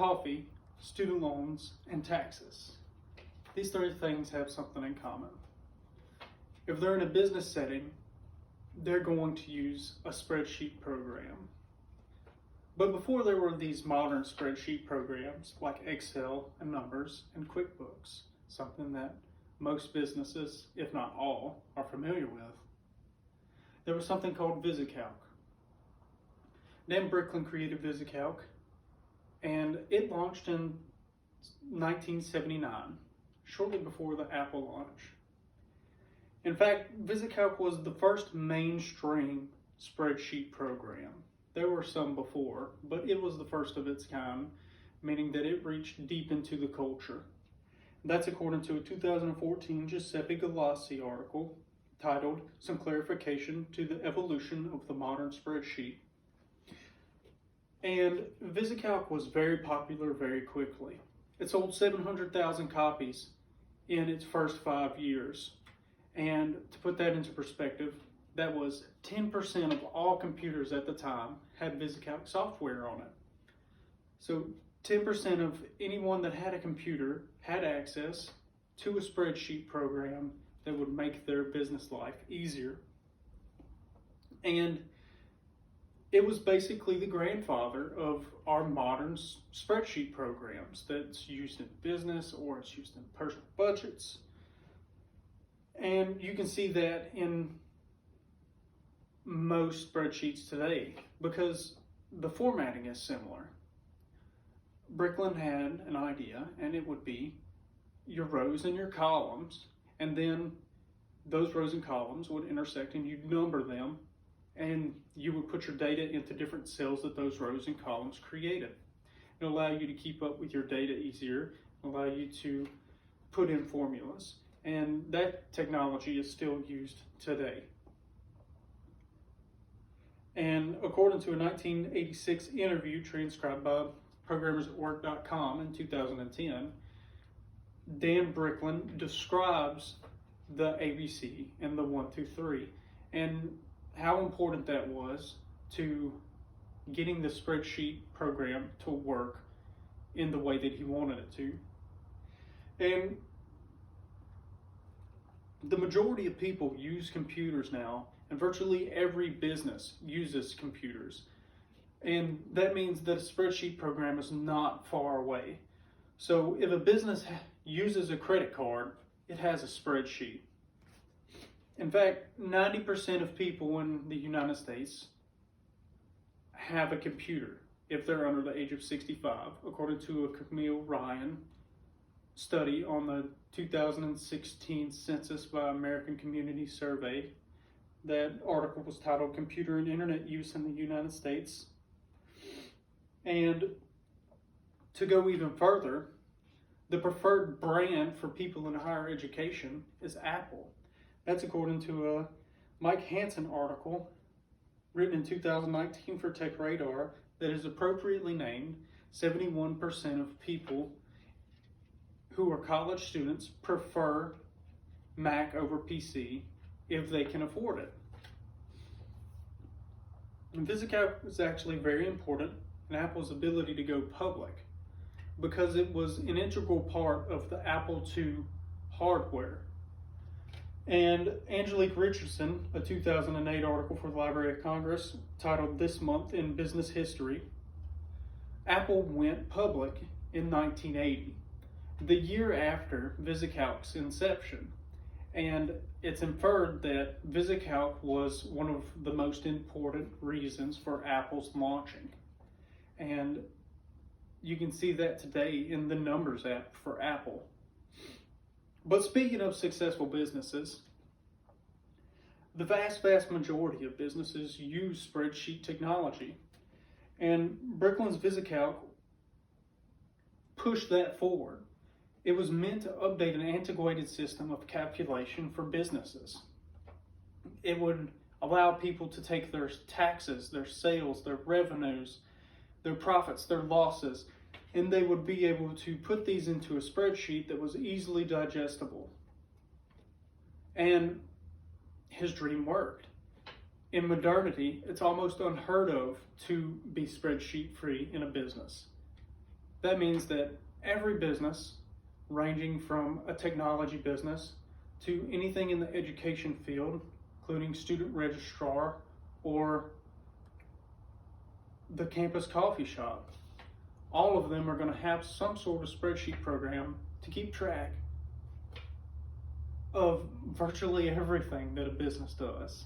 coffee, student loans, and taxes. These three things have something in common. If they're in a business setting, they're going to use a spreadsheet program. But before there were these modern spreadsheet programs like Excel and Numbers and QuickBooks, something that most businesses, if not all, are familiar with, there was something called VisiCalc. Dan Bricklin created VisiCalc, and it launched in 1979, shortly before the Apple launch. In fact, VisiCalc was the first mainstream spreadsheet program. There were some before, but it was the first of its kind, meaning that it reached deep into the culture. That's according to a 2014 Giuseppe Galassi article titled "Some Clarification to the Evolution of the Modern Spreadsheet." And VisiCalc was very popular very quickly. It sold 700,000 copies in its first 5 years. And to put that into perspective, that was 10% of all computers at the time had VisiCalc software on it. So 10% of anyone that had a computer had access to a spreadsheet program that would make their business life easier. And it was basically the grandfather of our modern spreadsheet programs that's used in business or it's used in personal budgets. And you can see that in most spreadsheets today because the formatting is similar. Bricklin had an idea, and it would be your rows and your columns, and then those rows and columns would intersect and you'd number them, and you would put your data into different cells that those rows and columns created. It'll allow you to keep up with your data easier, allow you to put in formulas, and that technology is still used today. And according to a 1986 interview transcribed by programmersatwork.com in 2010, Dan Bricklin describes the ABC and the 1 through 3 and how important that was to getting the spreadsheet program to work in the way that he wanted it to. And the majority of people use computers now, and virtually every business uses computers. And that means that a spreadsheet program is not far away. So if a business uses a credit card, it has a spreadsheet. In fact, 90% of people in the United States have a computer if they're under the age of 65, according to a Camille Ryan study on the 2016 Census by American Community Survey. That article was titled "Computer and Internet Use in the United States." And to go even further, the preferred brand for people in higher education is Apple. That's according to a Mike Hansen article written in 2019 for Tech Radar that is appropriately named 71% of people who are college students prefer Mac over PC if they can afford it. And VisiCalc is actually very important in Apple's ability to go public because it was an integral part of the Apple II hardware. And Angelique Richardson, a 2008 article for the Library of Congress titled "This Month in Business History," Apple went public in 1980, the year after VisiCalc's inception. And it's inferred that VisiCalc was one of the most important reasons for Apple's launching. And you can see that today in the Numbers app for Apple. But speaking of successful businesses, the vast majority of businesses use spreadsheet technology. And Bricklin's VisiCalc pushed that forward. It was meant to update an antiquated system of calculation for businesses. It would allow people to take their taxes, their sales, their revenues, their profits, their losses, and they would be able to put these into a spreadsheet that was easily digestible. And his dream worked. In modernity, it's almost unheard of to be spreadsheet free in a business. That means that every business, ranging from a technology business to anything in the education field, including student registrar or the campus coffee shop, all of them are going to have some sort of spreadsheet program to keep track of virtually everything that a business does.